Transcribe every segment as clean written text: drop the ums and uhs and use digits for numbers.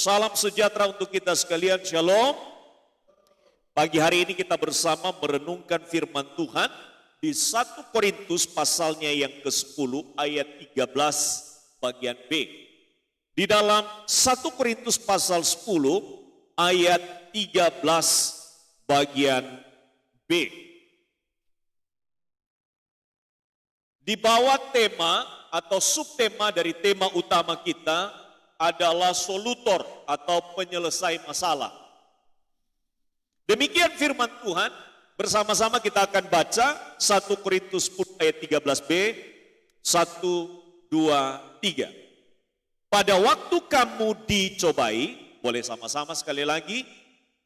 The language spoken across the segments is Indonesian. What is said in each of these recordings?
Salam sejahtera untuk kita sekalian, shalom. Pagi hari ini kita bersama merenungkan firman Tuhan di 1 Korintus pasalnya yang ke-10 ayat 13 bagian B. Di dalam 1 Korintus pasal 10 ayat 13 bagian B. Di bawah tema atau subtema dari tema utama kita adalah solutor atau penyelesai masalah. Demikian firman Tuhan, bersama-sama kita akan baca 1 Korintus 10 ayat 13b, 1, 2, 3. Pada waktu kamu dicobai, boleh sama-sama sekali lagi,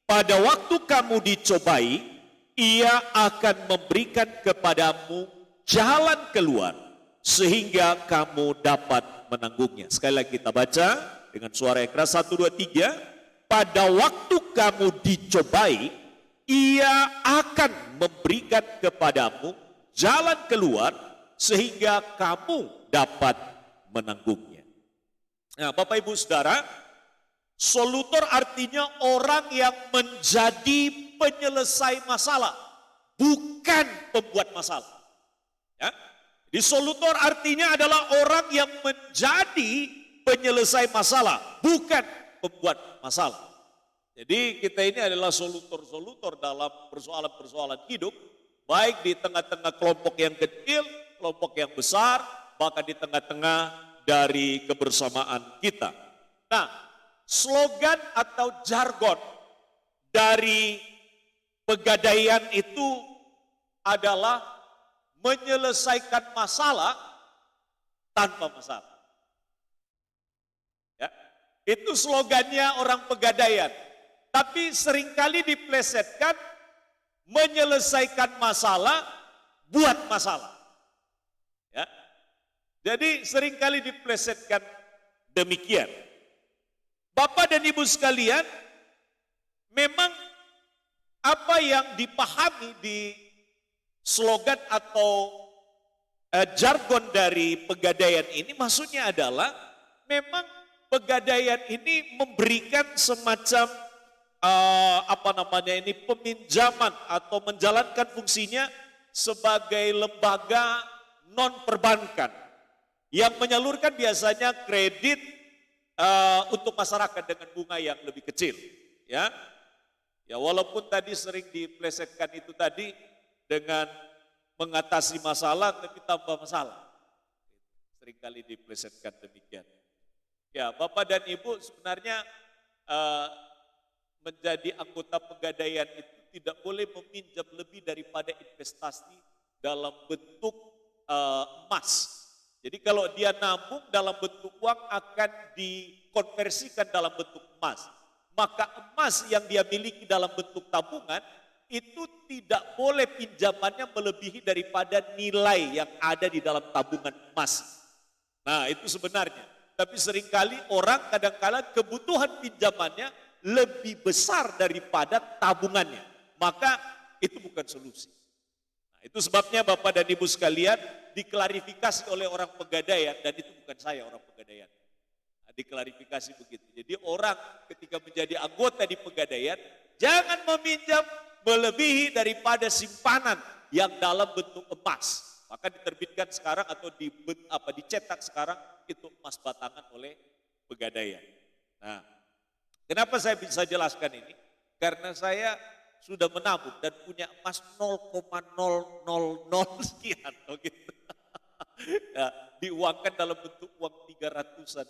pada waktu kamu dicobai, ia akan memberikan kepadamu jalan keluar, sehingga kamu dapat menanggungnya. Sekali lagi kita baca dengan suara yang keras, 1, 2, 3. Pada waktu kamu dicobai, ia akan memberikan kepadamu jalan keluar sehingga kamu dapat menanggungnya. Nah, Bapak Ibu Saudara, solutor artinya orang yang menjadi penyelesai masalah, bukan pembuat masalah. Ya. Di solutor artinya adalah orang yang menjadi penyelesai masalah, bukan pembuat masalah. Jadi kita ini adalah solutor-solutor dalam persoalan-persoalan hidup, baik di tengah-tengah kelompok yang kecil, kelompok yang besar, bahkan di tengah-tengah dari kebersamaan kita. Nah, slogan atau jargon dari Pegadaian itu adalah menyelesaikan masalah tanpa masalah. Ya, itu slogannya orang Pegadaian. Tapi seringkali diplesetkan menyelesaikan masalah buat masalah. Ya, jadi seringkali diplesetkan demikian. Bapak dan Ibu sekalian, memang apa yang dipahami di slogan atau jargon dari Pegadaian ini maksudnya adalah memang Pegadaian ini memberikan semacam peminjaman atau menjalankan fungsinya sebagai lembaga non perbankan yang menyalurkan biasanya kredit untuk masyarakat dengan bunga yang lebih kecil. Ya, walaupun tadi sering diplesetkan itu tadi dengan mengatasi masalah tapi tambah masalah. Seringkali diplesetkan demikian. Ya, Bapak dan Ibu sebenarnya menjadi anggota Pegadaian itu tidak boleh meminjam lebih daripada investasi dalam bentuk emas. Jadi kalau dia nabung dalam bentuk uang akan dikonversikan dalam bentuk emas. Maka emas yang dia miliki dalam bentuk tabungan itu tidak boleh pinjamannya melebihi daripada nilai yang ada di dalam tabungan emas. Nah, itu sebenarnya. Tapi seringkali orang kadang-kala kebutuhan pinjamannya lebih besar daripada tabungannya. Maka itu bukan solusi. Nah, itu sebabnya Bapak dan Ibu sekalian diklarifikasi oleh orang Pegadaian, dan itu bukan saya orang Pegadaian. Nah, diklarifikasi begitu. Jadi orang ketika menjadi anggota di Pegadaian, jangan meminjam melebihi daripada simpanan yang dalam bentuk emas. Maka diterbitkan sekarang atau dicetak sekarang itu emas batangan oleh Pegadaian. Nah, kenapa saya bisa jelaskan ini? Karena saya sudah menabung dan punya emas 0,000 sekian, gitu. Ya, diuangkan dalam bentuk uang 300-an,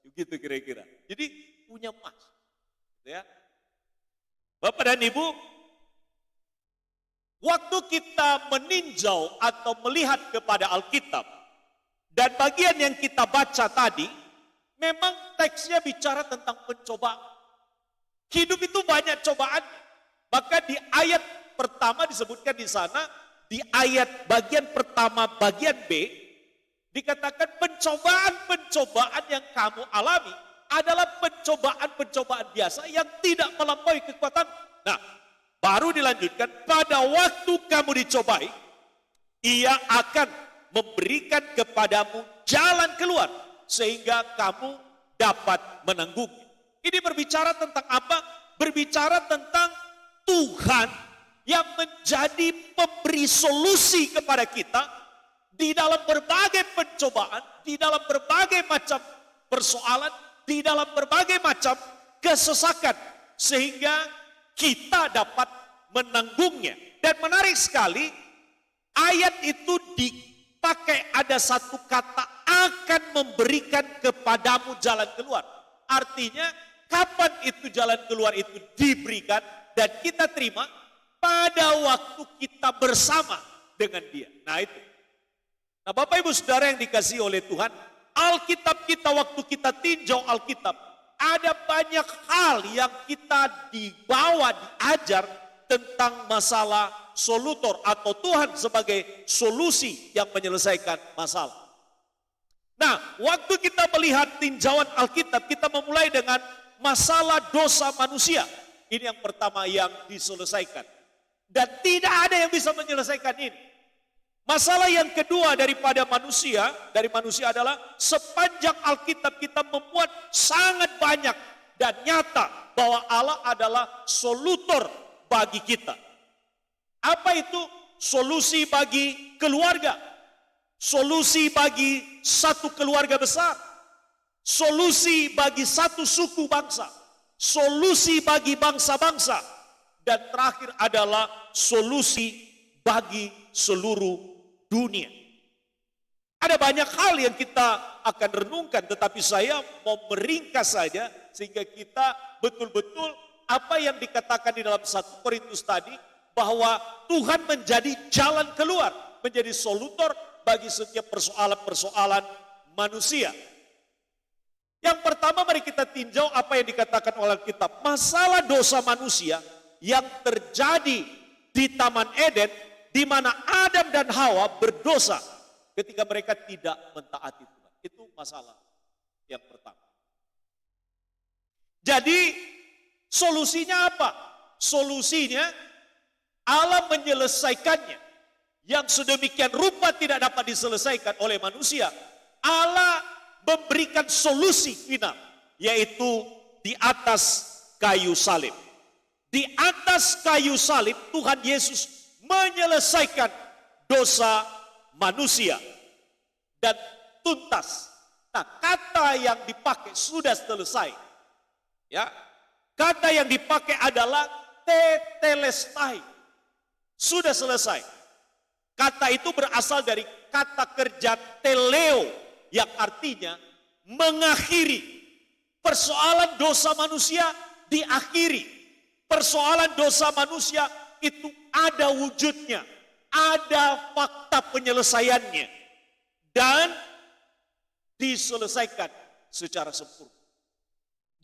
begitu kira-kira. Jadi punya emas, ya. Bapak dan Ibu, waktu kita meninjau atau melihat kepada Alkitab dan bagian yang kita baca tadi, memang teksnya bicara tentang pencobaan. Hidup itu banyak cobaan. Maka di ayat pertama disebutkan di sana, di ayat bagian pertama bagian B, dikatakan pencobaan-pencobaan yang kamu alami adalah pencobaan-pencobaan biasa yang tidak melampaui kekuatan. Nah, baru dilanjutkan, pada waktu kamu dicobai, ia akan memberikan kepadamu jalan keluar sehingga kamu dapat menanggung. Ini berbicara tentang apa? Berbicara tentang Tuhan yang menjadi pemberi solusi kepada kita di dalam berbagai pencobaan, di dalam berbagai macam persoalan, di dalam berbagai macam kesesakan, sehingga kita dapat menanggungnya. Dan menarik sekali, ayat itu dipakai ada satu kata, akan memberikan kepadamu jalan keluar. Artinya, kapan itu jalan keluar itu diberikan dan kita terima? Pada waktu kita bersama dengan dia. Nah itu. Nah Bapak Ibu Saudara yang dikasihi oleh Tuhan, Alkitab kita waktu kita tinjau Alkitab, ada banyak hal yang kita dibawa, diajar tentang masalah solutor atau Tuhan sebagai solusi yang menyelesaikan masalah. Nah, waktu kita melihat tinjauan Alkitab, kita memulai dengan masalah dosa manusia. Ini yang pertama yang diselesaikan. Dan tidak ada yang bisa menyelesaikan ini. Masalah yang kedua daripada manusia, dari manusia adalah sepanjang Alkitab kita memuat sangat banyak dan nyata bahwa Allah adalah solutor bagi kita. Apa itu? Solusi bagi keluarga. Solusi bagi satu keluarga besar. Solusi bagi satu suku bangsa. Solusi bagi bangsa-bangsa. Dan terakhir adalah solusi bagi seluruh dunia. Ada banyak hal yang kita akan renungkan, tetapi saya mau meringkas saja sehingga kita betul-betul apa yang dikatakan di dalam 1 Korintus tadi, bahwa Tuhan menjadi jalan keluar, menjadi solutor bagi setiap persoalan-persoalan manusia. Yang pertama mari kita tinjau apa yang dikatakan oleh Alkitab. Masalah dosa manusia yang terjadi di Taman Eden, di mana Adam dan Hawa berdosa ketika mereka tidak mentaati Tuhan. Itu masalah yang pertama. Jadi solusinya apa? Solusinya Allah menyelesaikannya. Yang sedemikian rupa tidak dapat diselesaikan oleh manusia. Allah memberikan solusi final, yaitu di atas kayu salib. Di atas kayu salib Tuhan Yesus menyelesaikan dosa manusia dan tuntas. Nah, kata yang dipakai sudah selesai. Ya. Kata yang dipakai adalah tetelestai. Sudah selesai. Kata itu berasal dari kata kerja teleo yang artinya mengakhiri. Persoalan dosa manusia diakhiri. Persoalan dosa manusia itu ada wujudnya, ada fakta penyelesaiannya, dan diselesaikan secara sempurna.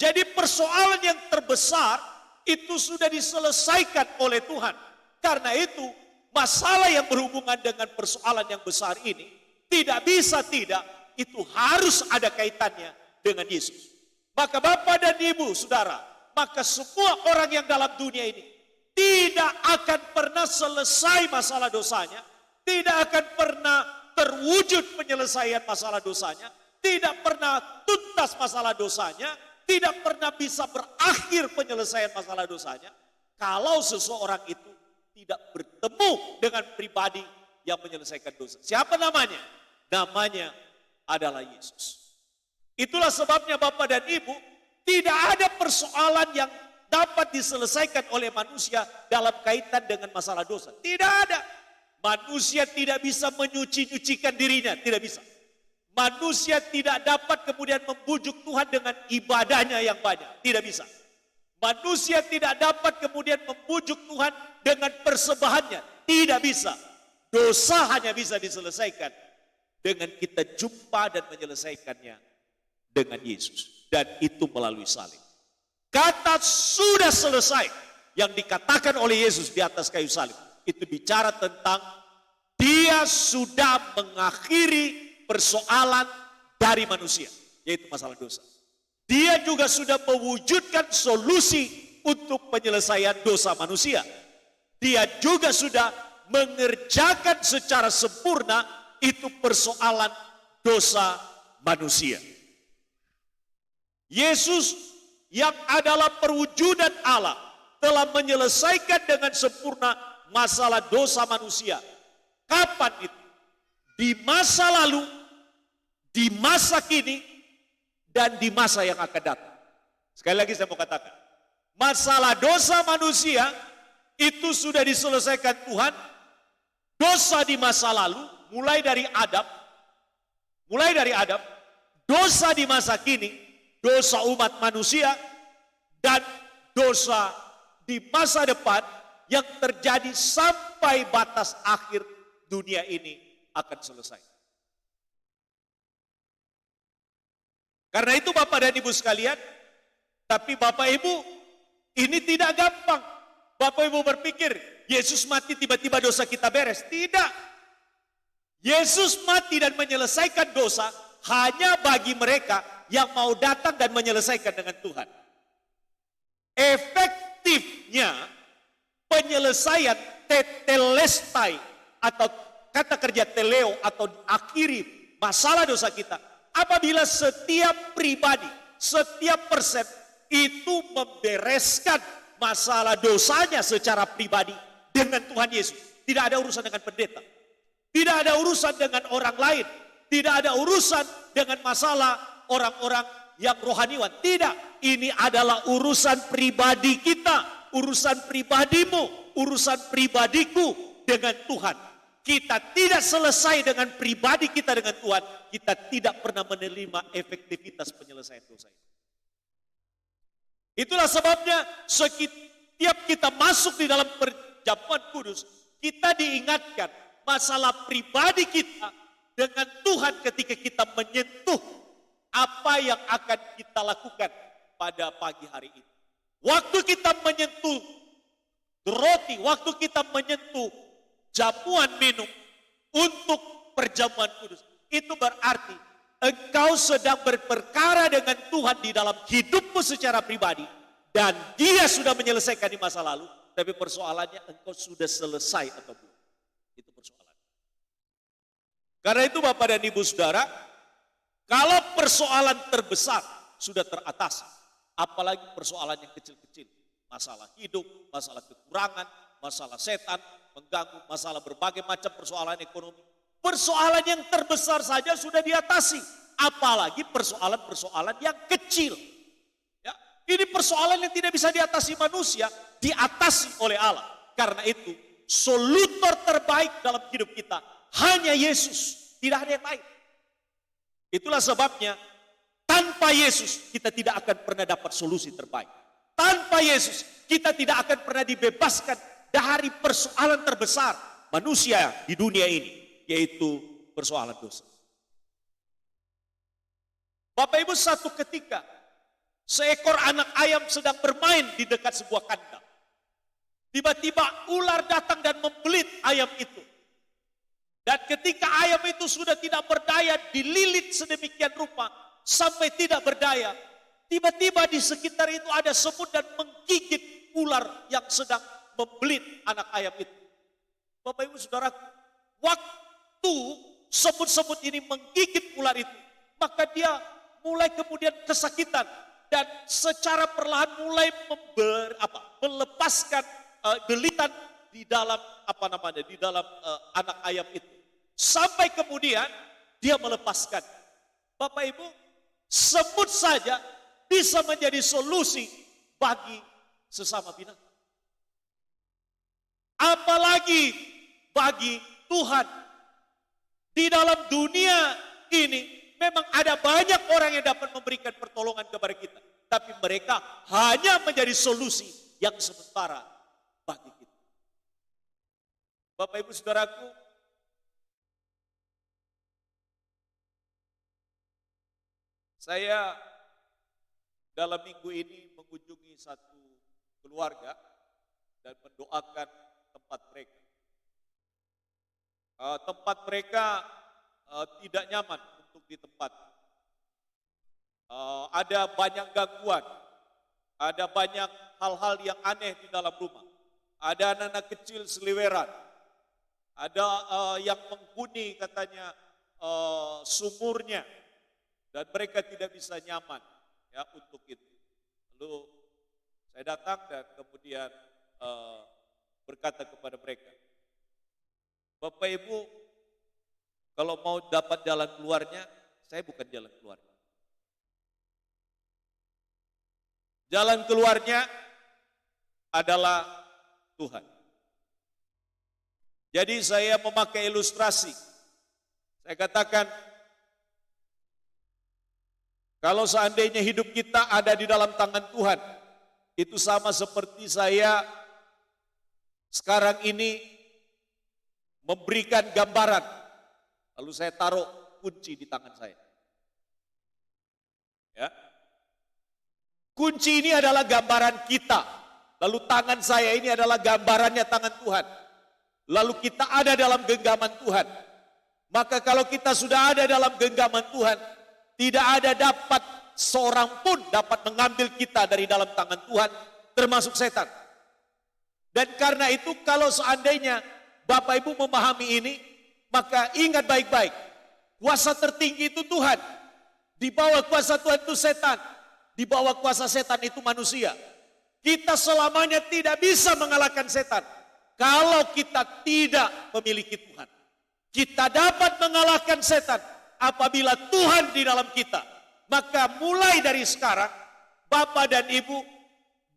Jadi persoalan yang terbesar itu sudah diselesaikan oleh Tuhan. Karena itu masalah yang berhubungan dengan persoalan yang besar ini tidak bisa tidak, itu harus ada kaitannya dengan Yesus. Maka Bapak dan Ibu, Saudara, maka semua orang yang dalam dunia ini tidak akan pernah selesai masalah dosanya, tidak akan pernah terwujud penyelesaian masalah dosanya, tidak pernah tuntas masalah dosanya, tidak pernah bisa berakhir penyelesaian masalah dosanya, kalau seseorang itu tidak bertemu dengan pribadi yang menyelesaikan dosa. Siapa namanya? Namanya adalah Yesus. Itulah sebabnya Bapak dan Ibu, tidak ada persoalan yang dapat diselesaikan oleh manusia dalam kaitan dengan masalah dosa. Tidak ada. Manusia tidak bisa menyuci-nyucikan dirinya, tidak bisa. Manusia tidak dapat kemudian membujuk Tuhan dengan ibadahnya yang banyak, tidak bisa. Manusia tidak dapat kemudian membujuk Tuhan dengan persembahannya, tidak bisa. Dosa hanya bisa diselesaikan dengan kita jumpa dan menyelesaikannya dengan Yesus. Dan itu melalui salib. Kata sudah selesai yang dikatakan oleh Yesus di atas kayu salib, itu bicara tentang dia sudah mengakhiri persoalan dari manusia, yaitu masalah dosa. Dia juga sudah mewujudkan solusi untuk penyelesaian dosa manusia. Dia juga sudah mengerjakan secara sempurna itu persoalan dosa manusia. Yesus yang adalah perwujudan Allah telah menyelesaikan dengan sempurna masalah dosa manusia. Kapan itu? Di masa lalu, di masa kini, dan di masa yang akan datang. Sekali lagi saya mau katakan, masalah dosa manusia itu sudah diselesaikan Tuhan. Dosa di masa lalu, mulai dari Adam, dosa di masa kini, dosa umat manusia, dan dosa di masa depan yang terjadi sampai batas akhir dunia ini akan selesai. Karena itu Bapak dan Ibu sekalian, tapi Bapak Ibu, ini tidak gampang. Bapak Ibu berpikir, Yesus mati tiba-tiba dosa kita beres. Tidak. Yesus mati dan menyelesaikan dosa hanya bagi mereka yang mau datang dan menyelesaikan dengan Tuhan. Efektifnya penyelesaian tetelestai atau kata kerja teleo atau akhiri masalah dosa kita apabila setiap pribadi, setiap person itu membereskan masalah dosanya secara pribadi dengan Tuhan Yesus. Tidak ada urusan dengan pendeta. Tidak ada urusan dengan orang lain. Tidak ada urusan dengan masalah orang-orang yang rohaniwan. Tidak. Ini adalah urusan pribadi kita. Urusan pribadimu. Urusan pribadiku dengan Tuhan. Kita tidak selesai dengan pribadi kita dengan Tuhan. Kita tidak pernah menerima efektivitas penyelesaian dosa itu. Itulah sebabnya setiap kita masuk di dalam perjamuan kudus, kita diingatkan masalah pribadi kita dengan Tuhan ketika kita menyentuh apa yang akan kita lakukan pada pagi hari ini. Waktu kita menyentuh roti, waktu kita menyentuh jamuan minum untuk perjamuan kudus, itu berarti engkau sedang berperkara dengan Tuhan di dalam hidupmu secara pribadi. Dan dia sudah menyelesaikan di masa lalu. Tapi persoalannya engkau sudah selesai atau belum. Itu persoalan. Karena itu Bapak dan Ibu Saudara, kalau persoalan terbesar sudah teratasi. Apalagi persoalan yang kecil-kecil. Masalah hidup, masalah kekurangan, masalah setan, mengganggu, masalah berbagai macam persoalan ekonomi. Persoalan yang terbesar saja sudah diatasi. Apalagi persoalan-persoalan yang kecil. Ya, ini persoalan yang tidak bisa diatasi manusia, diatasi oleh Allah. Karena itu, solutor terbaik dalam hidup kita hanya Yesus, tidak ada yang lain. Itulah sebabnya, tanpa Yesus kita tidak akan pernah dapat solusi terbaik. Tanpa Yesus kita tidak akan pernah dibebaskan dari persoalan terbesar manusia di dunia ini. Yaitu persoalan dosa. Bapak Ibu, satu ketika seekor anak ayam sedang bermain di dekat sebuah kandang. Tiba-tiba ular datang dan membelit ayam itu. Dan ketika ayam itu sudah tidak berdaya, dililit sedemikian rupa sampai tidak berdaya. Tiba-tiba di sekitar itu ada semut dan menggigit ular yang sedang membelit anak ayam itu. Bapak Ibu Saudara, waktu semut-semut ini menggigit ular itu, maka dia mulai kemudian kesakitan dan secara perlahan mulai melepaskan gelitan di dalam anak ayam itu. Sampai kemudian dia melepaskan. Bapak Ibu, semut saja bisa menjadi solusi bagi sesama binatang. Apalagi bagi Tuhan. Di dalam dunia ini memang ada banyak orang yang dapat memberikan pertolongan kepada kita. Tapi mereka hanya menjadi solusi yang sementara bagi kita. Bapak Ibu Saudaraku, saya dalam minggu ini mengunjungi satu keluarga dan mendoakan tempat mereka. Tempat mereka tidak nyaman untuk ditempati. Ada banyak gangguan, ada banyak hal-hal yang aneh di dalam rumah. Ada anak-anak kecil seliweran, ada yang menghuni katanya sumurnya, dan mereka tidak bisa nyaman ya untuk itu. Lalu Saya datang dan kemudian berkata kepada mereka, Bapak Ibu, kalau mau dapat jalan keluarnya, saya bukan jalan keluarnya. Jalan keluarnya adalah Tuhan. Jadi saya memakai ilustrasi. Saya katakan, kalau seandainya hidup kita ada di dalam tangan Tuhan, itu sama seperti saya sekarang ini memberikan gambaran, lalu saya taruh kunci di tangan saya. Ya. Kunci ini adalah gambaran kita, lalu tangan saya ini adalah gambarannya tangan Tuhan. Lalu kita ada dalam genggaman Tuhan. Maka kalau kita sudah ada dalam genggaman Tuhan, tidak ada dapat seorang pun dapat mengambil kita dari dalam tangan Tuhan, termasuk setan. Dan karena itu kalau seandainya Bapak Ibu memahami ini, maka ingat baik-baik, kuasa tertinggi itu Tuhan. Di bawah kuasa Tuhan itu setan. Di bawah kuasa setan itu manusia. Kita selamanya tidak bisa mengalahkan setan kalau kita tidak memiliki Tuhan. Kita dapat mengalahkan setan apabila Tuhan di dalam kita. Maka mulai dari sekarang, Bapak dan Ibu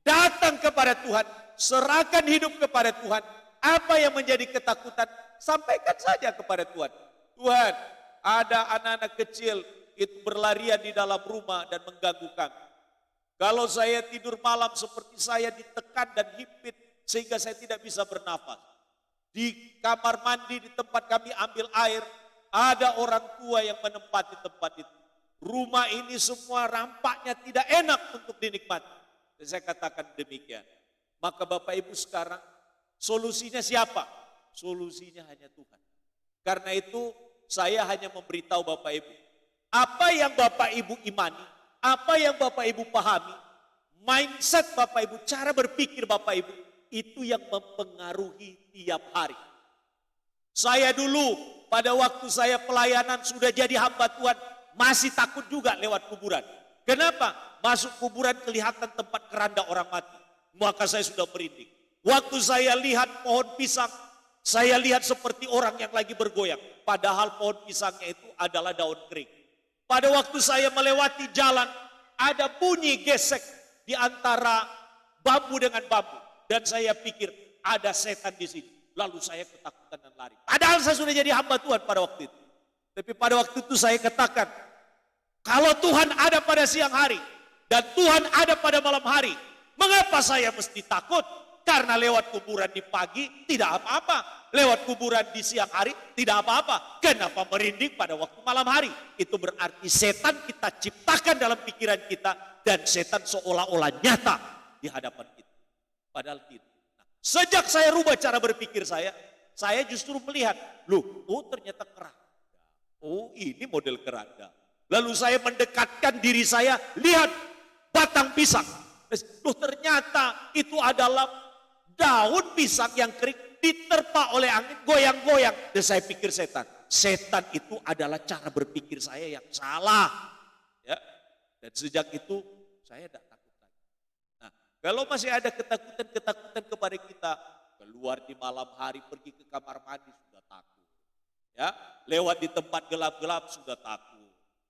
datang kepada Tuhan, serahkan hidup kepada Tuhan. Apa yang menjadi ketakutan, sampaikan saja kepada Tuhan. Tuhan, ada anak-anak kecil itu berlarian di dalam rumah dan mengganggu kami. Kalau saya tidur malam seperti saya ditekan dan himpit sehingga saya tidak bisa bernafas. Di kamar mandi di tempat kami ambil air, ada orang tua yang menempati tempat itu. Rumah ini semua rampaknya tidak enak untuk dinikmati. Dan saya katakan demikian. Maka Bapak Ibu sekarang solusinya siapa? Solusinya hanya Tuhan. Karena itu saya hanya memberitahu Bapak Ibu. Apa yang Bapak Ibu imani, apa yang Bapak Ibu pahami, mindset Bapak Ibu, cara berpikir Bapak Ibu, itu yang mempengaruhi tiap hari. Saya dulu pada waktu saya pelayanan sudah jadi hamba Tuhan, masih takut juga lewat kuburan. Kenapa? Masuk kuburan kelihatan tempat keranda orang mati. Maka saya sudah merinding. Waktu saya lihat pohon pisang, saya lihat seperti orang yang lagi bergoyang. Padahal pohon pisangnya itu adalah daun kering. Pada waktu saya melewati jalan, ada bunyi gesek di antara bambu dengan bambu. Dan saya pikir ada setan di sini. Lalu saya ketakutan dan lari. Padahal saya sudah jadi hamba Tuhan pada waktu itu. Tapi pada waktu itu saya katakan, kalau Tuhan ada pada siang hari dan Tuhan ada pada malam hari, mengapa saya mesti takut? Karena lewat kuburan di pagi tidak apa-apa. Lewat kuburan di siang hari tidak apa-apa. Kenapa merinding pada waktu malam hari? Itu berarti setan kita ciptakan dalam pikiran kita dan setan seolah-olah nyata di hadapan kita. Padahal tidak. Nah, sejak saya rubah cara berpikir saya justru melihat, oh ternyata keranda. Oh ini model keranda. Lalu saya mendekatkan diri saya, lihat batang pisang. Loh ternyata itu adalah daun pisang yang kering diterpa oleh angin, goyang-goyang. Dan saya pikir setan. Setan itu adalah cara berpikir saya yang salah. Ya. Dan sejak itu saya tidak takut lagi. Nah, kalau masih ada ketakutan-ketakutan kepada kita, keluar di malam hari, pergi ke kamar mandi sudah takut. Ya, lewat di tempat gelap-gelap sudah takut.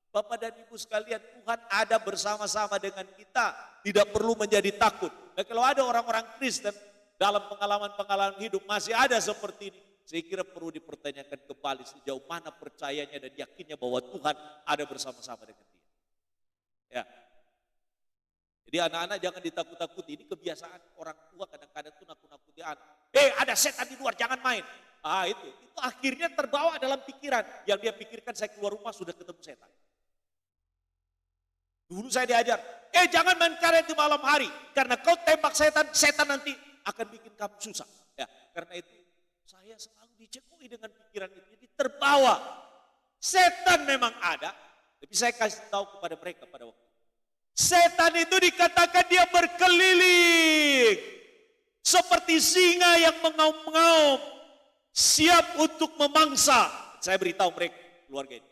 Bapak dan Ibu sekalian, Tuhan ada bersama-sama dengan kita, tidak perlu menjadi takut. Dan kalau ada orang-orang Kristen dalam pengalaman-pengalaman hidup masih ada seperti ini, saya kira perlu dipertanyakan kembali sejauh mana percayanya dan yakinnya bahwa Tuhan ada bersama-sama dengan dia. Ya. Jadi anak-anak jangan ditakut-takuti, ini kebiasaan orang tua kadang-kadang tuh nakut-nakuti anak. Ada setan di luar, jangan main. Itu akhirnya terbawa dalam pikiran. Yang dia pikirkan saya keluar rumah sudah ketemu setan. Dulu saya diajar, jangan main karet di malam hari. Karena kau tembak setan, setan nanti akan bikin kamu susah. Ya, karena itu saya selalu dicekui dengan pikiran itu. Jadi terbawa. Setan memang ada, tapi saya kasih tahu kepada mereka pada waktu itu. Setan itu dikatakan dia berkeliling. Seperti singa yang mengaum-ngaum. Siap untuk memangsa. Saya beritahu mereka, keluarga ini.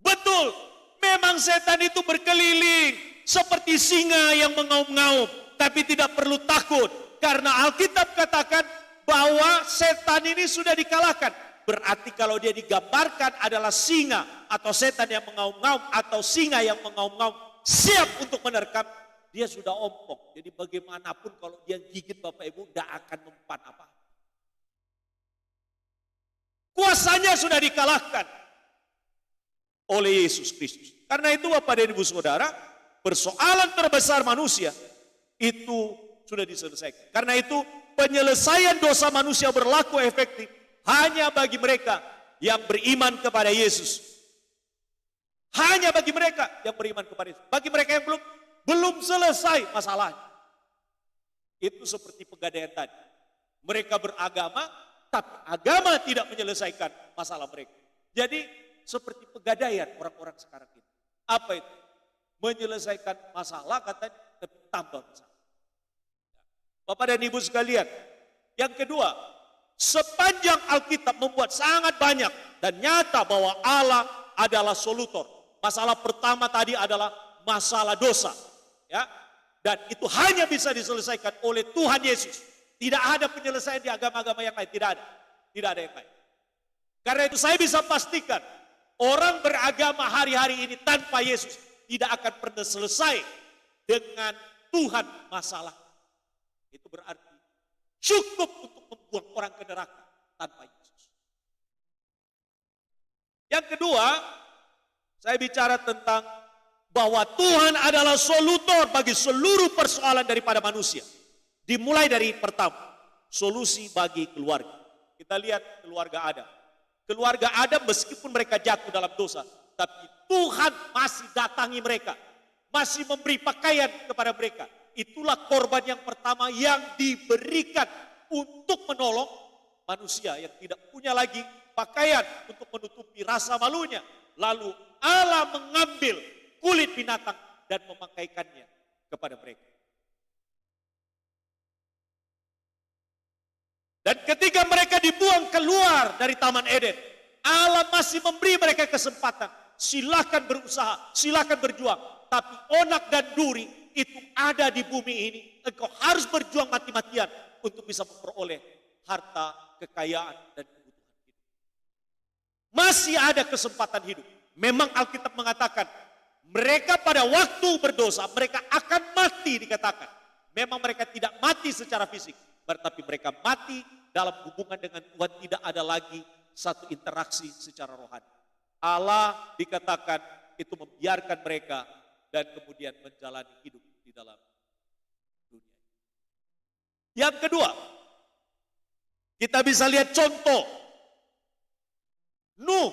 Betul. Memang setan itu berkeliling seperti singa yang mengaum-ngaum. tapi tidak perlu takut. Karena Alkitab katakan bahwa setan ini sudah dikalahkan. Berarti kalau dia digambarkan adalah singa atau setan yang mengaum-ngaum atau singa yang mengaum-ngaum siap untuk menerkam, dia sudah ompong. Jadi bagaimanapun kalau dia gigit Bapak Ibu tidak akan mempan apa-apa. Kuasanya sudah dikalahkan oleh Yesus Kristus. Karena itu Bapak dan Ibu Saudara, persoalan terbesar manusia itu sudah diselesaikan. Karena itu penyelesaian dosa manusia berlaku efektif hanya bagi mereka yang beriman kepada Yesus. Hanya bagi mereka yang beriman kepada Yesus. Bagi mereka yang belum selesai masalahnya. Itu seperti pegadaian tadi. Mereka beragama, tapi agama tidak menyelesaikan masalah mereka. Jadi seperti pegadaian orang-orang sekarang ini. Apa itu? Menyelesaikan masalah katanya, tapi tambah masalah. Bapak dan Ibu sekalian, yang kedua, sepanjang Alkitab membuat sangat banyak dan nyata bahwa Allah adalah solutor. Masalah pertama tadi adalah masalah dosa, ya. Dan itu hanya bisa diselesaikan oleh Tuhan Yesus. Tidak ada penyelesaian di agama-agama yang lain, tidak ada. Tidak ada yang lain. Karena itu saya bisa pastikan orang beragama hari-hari ini tanpa Yesus tidak akan pernah selesai dengan Tuhan masalah. Itu berarti cukup untuk membuang orang ke neraka tanpa Yesus. Yang kedua, saya bicara tentang bahwa Tuhan adalah solutor bagi seluruh persoalan daripada manusia. Dimulai dari pertama, solusi bagi keluarga. Kita lihat keluarga Adam. Keluarga Adam meskipun mereka jatuh dalam dosa, tapi Tuhan masih datangi mereka. Masih memberi pakaian kepada mereka. Itulah korban yang pertama yang diberikan untuk menolong manusia yang tidak punya lagi pakaian untuk menutupi rasa malunya. Lalu Allah mengambil kulit binatang dan memakaikannya kepada mereka. Dan ketika mereka dibuang keluar dari Taman Eden, Allah masih memberi mereka kesempatan. Silakan berusaha, silakan berjuang. Tapi onak dan duri itu ada di bumi ini. Engkau harus berjuang mati-matian untuk bisa memperoleh harta, kekayaan, dan kebutuhan hidup. Masih ada kesempatan hidup. Memang Alkitab mengatakan, mereka pada waktu berdosa, mereka akan mati dikatakan. Memang mereka tidak mati secara fisik, tetapi mereka mati dalam hubungan dengan Tuhan, tidak ada lagi satu interaksi secara rohani. Allah dikatakan itu membiarkan mereka dan kemudian menjalani hidup di dalam dunia. Yang kedua, kita bisa lihat contoh Nuh.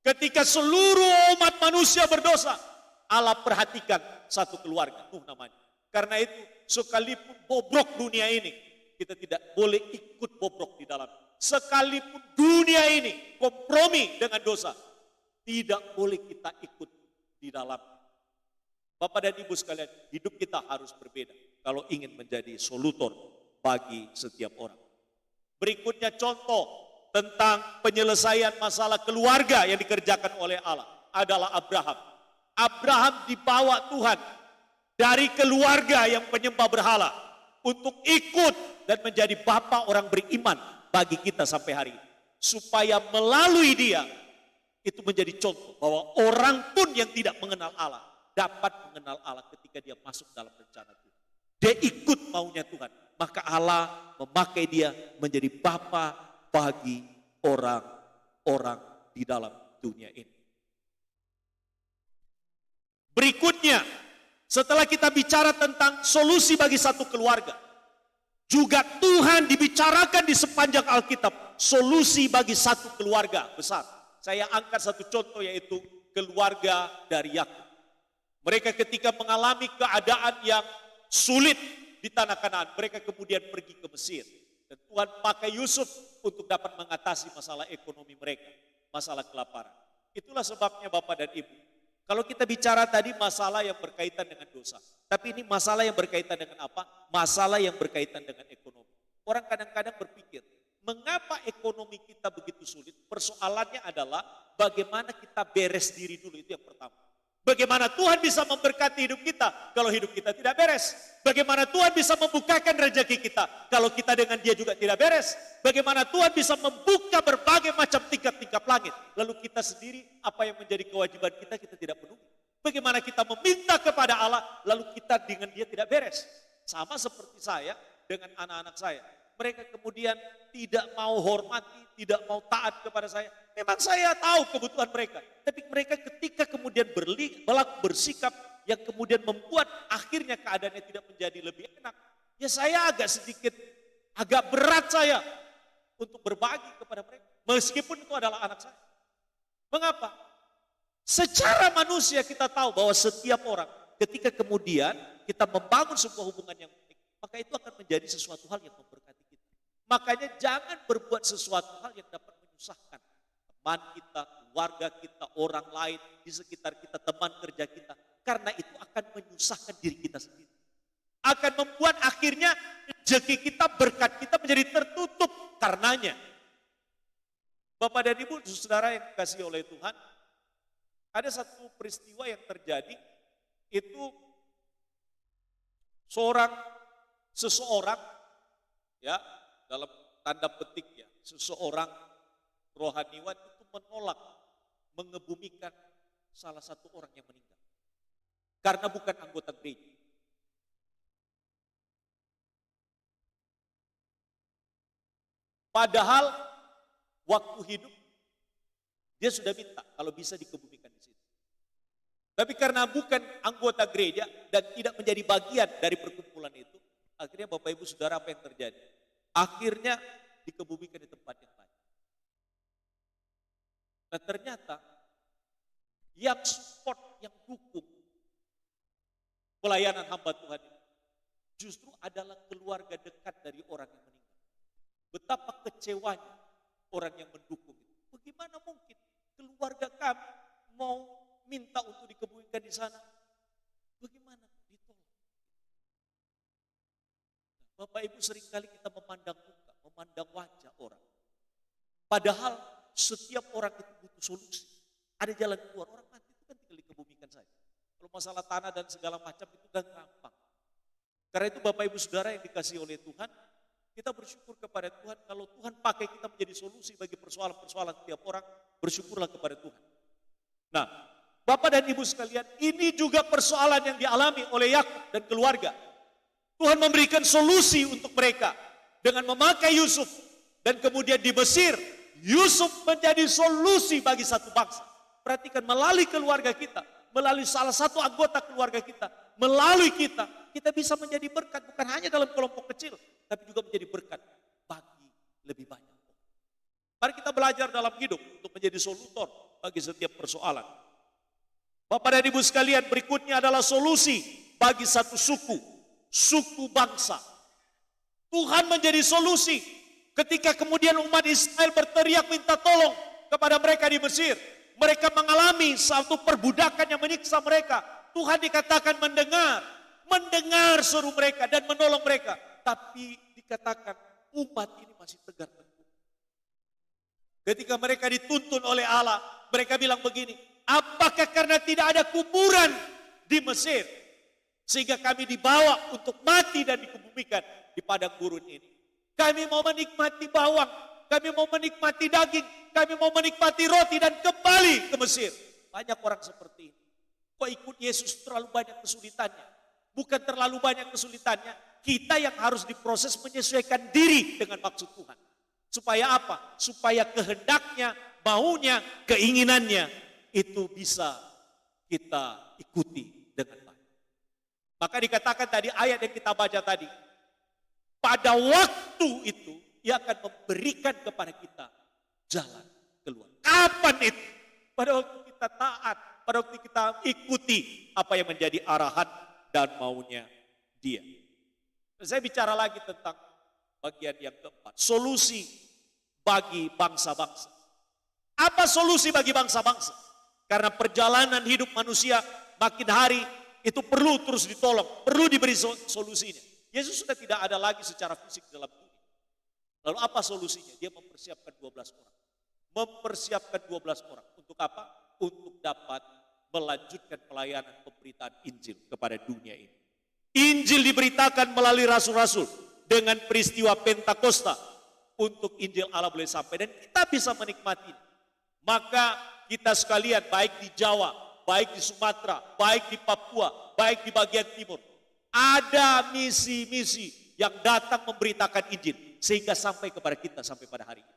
Ketika seluruh umat manusia berdosa, Allah perhatikan satu keluarga, Nuh namanya. Karena itu sekalipun bobrok dunia ini, kita tidak boleh ikut bobrok di dalam. Sekalipun dunia ini kompromi dengan dosa, tidak boleh kita ikut di dalam. Bapak dan Ibu sekalian, hidup kita harus berbeda kalau ingin menjadi solutor bagi setiap orang. Berikutnya contoh tentang penyelesaian masalah keluarga yang dikerjakan oleh Allah adalah Abraham. Abraham dibawa Tuhan dari keluarga yang penyembah berhala untuk ikut dan menjadi bapa orang beriman bagi kita sampai hari ini. Supaya melalui dia itu menjadi contoh bahwa orang pun yang tidak mengenal Allah dapat mengenal Allah ketika dia masuk dalam rencana Tuhan. Dia ikut maunya Tuhan, maka Allah memakai dia menjadi bapa bagi orang-orang di dalam dunia ini. Berikutnya, setelah kita bicara tentang solusi bagi satu keluarga, juga Tuhan dibicarakan di sepanjang Alkitab, solusi bagi satu keluarga besar. Saya angkat satu contoh yaitu keluarga dari Yakub. Mereka ketika mengalami keadaan yang sulit di tanah Kanaan, mereka kemudian pergi ke Mesir. Dan Tuhan pakai Yusuf untuk dapat mengatasi masalah ekonomi mereka, masalah kelaparan. Itulah sebabnya Bapak dan Ibu, kalau kita bicara tadi masalah yang berkaitan dengan dosa, tapi ini masalah yang berkaitan dengan apa? Masalah yang berkaitan dengan ekonomi. Orang kadang-kadang berpikir, mengapa ekonomi kita begitu sulit? Persoalannya adalah bagaimana kita beres diri dulu, itu yang pertama. Bagaimana Tuhan bisa memberkati hidup kita kalau hidup kita tidak beres? Bagaimana Tuhan bisa membukakan rezeki kita kalau kita dengan Dia juga tidak beres? Bagaimana Tuhan bisa membuka berbagai macam tingkap-tingkap langit, lalu kita sendiri apa yang menjadi kewajiban kita, kita tidak penuhi? Bagaimana kita meminta kepada Allah, lalu kita dengan Dia tidak beres? Sama seperti saya dengan anak-anak saya. Mereka kemudian tidak mau hormati, tidak mau taat kepada saya. Memang saya tahu kebutuhan mereka. Tapi mereka ketika kemudian bersikap yang kemudian membuat akhirnya keadaannya tidak menjadi lebih enak. Ya saya agak berat saya untuk berbagi kepada mereka. Meskipun itu adalah anak saya. Mengapa? Secara manusia kita tahu bahwa setiap orang ketika kemudian kita membangun sebuah hubungan yang baik, maka itu akan menjadi sesuatu hal yang memberkati kita. Makanya jangan berbuat sesuatu hal yang dapat menyusahkan teman kita, keluarga kita, orang lain di sekitar kita, teman kerja kita. Karena itu akan menyusahkan diri kita sendiri. Akan membuat akhirnya rezeki kita, berkat kita menjadi tertutup karenanya. Bapak dan Ibu, saudara yang dikasihi oleh Tuhan, ada satu peristiwa yang terjadi, itu seseorang ya, dalam tanda petik ya, seseorang rohaniwan itu menolak mengebumikan salah satu orang yang meninggal. Karena bukan anggota gereja. Padahal waktu hidup dia sudah minta kalau bisa dikebumikan di situ. Tapi karena bukan anggota gereja dan tidak menjadi bagian dari perkumpulan itu, akhirnya Bapak Ibu Saudara apa yang terjadi? Akhirnya dikebumikan di tempat yang lain. Dan ternyata yang support, yang dukung pelayanan hamba Tuhan ini justru adalah keluarga dekat dari orang yang meninggal. Betapa kecewanya orang yang mendukung itu. Bagaimana mungkin keluarga kami mau minta untuk dikebumikan di sana? Bagaimana ditolak? Bapak Ibu, seringkali kita memandang muka, memandang wajah orang. Padahal setiap orang itu butuh solusi. Ada jalan keluar. Orang mati itu kan tinggal dikebumikan saja. Kalau masalah tanah dan segala macam itu kan gampang. Karena itu Bapak Ibu Saudara yang dikasihi oleh Tuhan, kita bersyukur kepada Tuhan kalau Tuhan pakai kita menjadi solusi bagi persoalan-persoalan setiap orang, bersyukurlah kepada Tuhan. Nah, Bapak dan Ibu sekalian, ini juga persoalan yang dialami oleh Yakub dan keluarga. Tuhan memberikan solusi untuk mereka dengan memakai Yusuf, dan kemudian di Mesir, Yusuf menjadi solusi bagi satu bangsa. Perhatikan, melalui keluarga kita, melalui salah satu anggota keluarga kita, melalui kita bisa menjadi berkat bukan hanya dalam kelompok kecil, tapi juga menjadi berkat bagi lebih banyak. Mari kita belajar dalam hidup untuk menjadi solutor bagi setiap persoalan. Bapak dan Ibu sekalian, berikutnya adalah solusi bagi satu suku bangsa. Tuhan menjadi solusi ketika kemudian umat Israel berteriak minta tolong kepada mereka di Mesir. Mereka mengalami satu perbudakan yang menyiksa mereka. Tuhan dikatakan mendengar seru mereka dan menolong mereka. Tapi dikatakan umat ini masih tegar tengkuk. Ketika mereka dituntun oleh Allah, mereka bilang begini, apakah karena tidak ada kuburan di Mesir sehingga kami dibawa untuk mati dan dikebumikan di padang gurun ini? Kami mau menikmati bawang, kami mau menikmati daging, kami mau menikmati roti dan kembali ke Mesir. Banyak orang seperti ini. Kok ikut Yesus terlalu banyak kesulitannya? Bukan terlalu banyak kesulitannya, kita yang harus diproses menyesuaikan diri dengan maksud Tuhan. Supaya apa? Supaya kehendaknya, maunya, keinginannya itu bisa kita ikuti dengan baik. Maka dikatakan tadi ayat yang kita baca tadi, pada waktu itu Ia akan memberikan kepada kita jalan keluar. Kapan itu? Pada waktu kita taat, pada waktu kita ikuti apa yang menjadi arahan dan maunya Dia. Saya bicara lagi tentang bagian yang keempat, solusi bagi bangsa-bangsa. Apa solusi bagi bangsa-bangsa? Karena perjalanan hidup manusia makin hari itu perlu terus ditolong, perlu diberi solusinya. Yesus sudah tidak ada lagi secara fisik dalam dunia. Lalu apa solusinya? Dia mempersiapkan 12 orang. Mempersiapkan 12 orang. Untuk apa? Untuk dapat melanjutkan pelayanan pemberitaan Injil kepada dunia ini. Injil diberitakan melalui rasul-rasul dengan peristiwa Pentakosta untuk Injil Allah boleh sampai dan kita bisa menikmati. Maka kita sekalian baik di Jawa, baik di Sumatera, baik di Papua, baik di bagian timur, ada misi-misi yang datang memberitakan Injil sehingga sampai kepada kita sampai pada hari ini.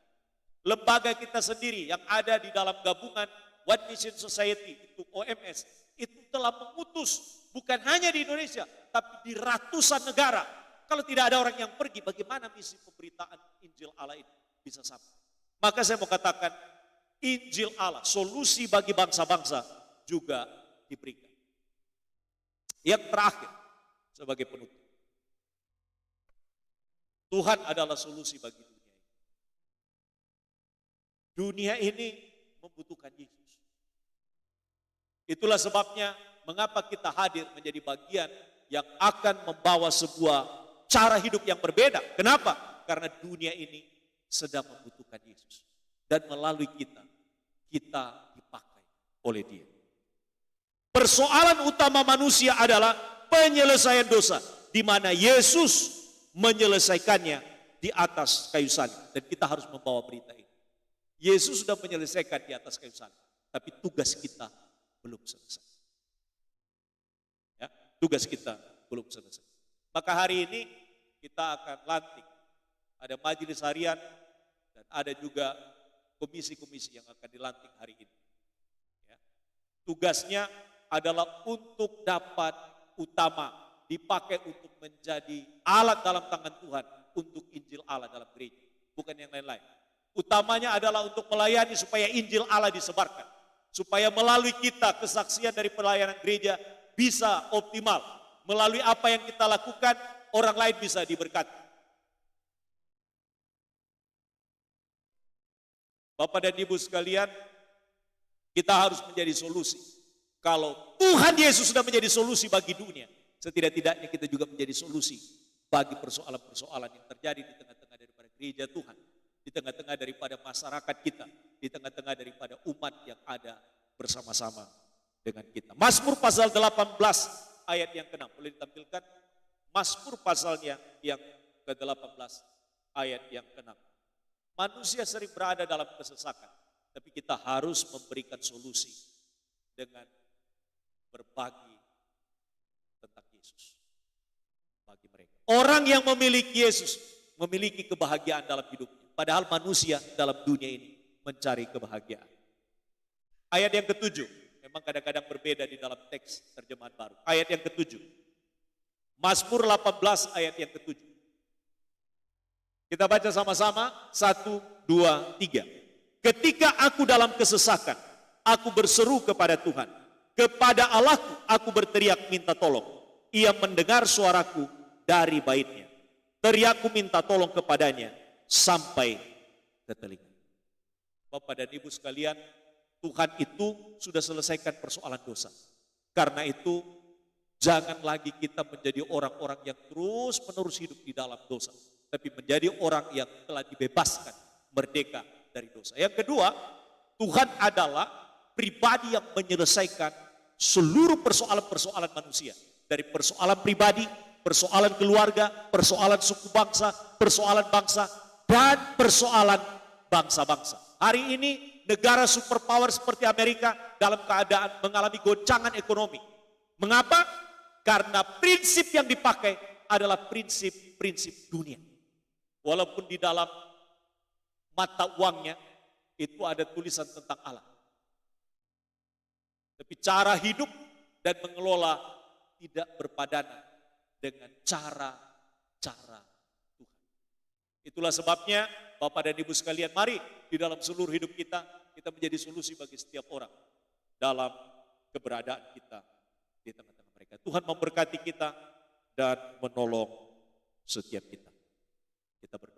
Lembaga kita sendiri yang ada di dalam gabungan One Mission Society, itu OMS, itu telah mengutus bukan hanya di Indonesia, tapi di ratusan negara. Kalau tidak ada orang yang pergi, bagaimana misi pemberitaan Injil Allah ini bisa sampai? Maka saya mau katakan, Injil Allah, solusi bagi bangsa-bangsa juga diberikan. Yang terakhir, sebagai penutup, Tuhan adalah solusi bagi dunia ini. Dunia ini membutuhkan Yesus. Itulah sebabnya mengapa kita hadir menjadi bagian yang akan membawa sebuah cara hidup yang berbeda. Kenapa? Karena dunia ini sedang membutuhkan Yesus. Dan melalui kita dipakai oleh Dia. Persoalan utama manusia adalah penyelesaian dosa, di mana Yesus menyelesaikannya di atas kayu salib. Dan kita harus membawa berita ini. Yesus sudah menyelesaikan di atas kayu salib, tapi tugas kita belum selesai. Ya, tugas kita belum selesai. Maka hari ini kita akan lantik. Ada majelis harian dan ada juga komisi-komisi yang akan dilantik hari ini. Ya. Tugasnya adalah untuk dapat utama dipakai untuk menjadi alat dalam tangan Tuhan untuk Injil Allah dalam gereja. Bukan yang lain-lain. Utamanya adalah untuk melayani supaya Injil Allah disebarkan. Supaya melalui kita kesaksian dari pelayanan gereja bisa optimal. Melalui apa yang kita lakukan, orang lain bisa diberkati. Bapak dan Ibu sekalian, kita harus menjadi solusi. Kalau Tuhan Yesus sudah menjadi solusi bagi dunia, setidak-tidaknya kita juga menjadi solusi bagi persoalan-persoalan yang terjadi di tengah-tengah daripada gereja Tuhan, di tengah-tengah daripada masyarakat kita, di tengah-tengah daripada umat yang ada bersama-sama dengan kita. Mazmur pasal 18 ayat yang ke-6, boleh ditampilkan? Mazmur pasalnya yang ke-18 ayat yang ke-6. Manusia sering berada dalam kesesakan, tapi kita harus memberikan solusi dengan berbagi tentang Yesus bagi mereka. Orang yang memiliki Yesus memiliki kebahagiaan dalam hidupnya. Padahal manusia dalam dunia ini mencari kebahagiaan. Ayat yang ke-7, memang kadang-kadang berbeda di dalam teks terjemahan baru. Ayat yang ke-7, Mazmur 18 ayat yang ke-7. Kita baca sama-sama, 1, 2, 3. Ketika aku dalam kesesakan, aku berseru kepada Tuhan. Kepada Allahku aku berteriak minta tolong. Ia mendengar suaraku dari baitnya. Teriakku minta tolong kepadanya sampai ke telinga. Bapak dan Ibu sekalian, Tuhan itu sudah selesaikan persoalan dosa. Karena itu jangan lagi kita menjadi orang-orang yang terus-menerus hidup di dalam dosa. Tapi menjadi orang yang telah dibebaskan, merdeka dari dosa. Yang kedua, Tuhan adalah pribadi yang menyelesaikan seluruh persoalan-persoalan manusia. Dari persoalan pribadi, persoalan keluarga, persoalan suku bangsa, persoalan bangsa, dan persoalan bangsa-bangsa. Hari ini negara superpower seperti Amerika dalam keadaan mengalami goncangan ekonomi. Mengapa? Karena prinsip yang dipakai adalah prinsip-prinsip dunia. Walaupun di dalam mata uangnya itu ada tulisan tentang Allah. Tapi cara hidup dan mengelola tidak berpadanan dengan cara-cara Tuhan. Itulah sebabnya Bapak dan Ibu sekalian, mari di dalam seluruh hidup kita menjadi solusi bagi setiap orang dalam keberadaan kita di tengah-tengah mereka. Tuhan memberkati kita dan menolong setiap kita. Kita berdoa.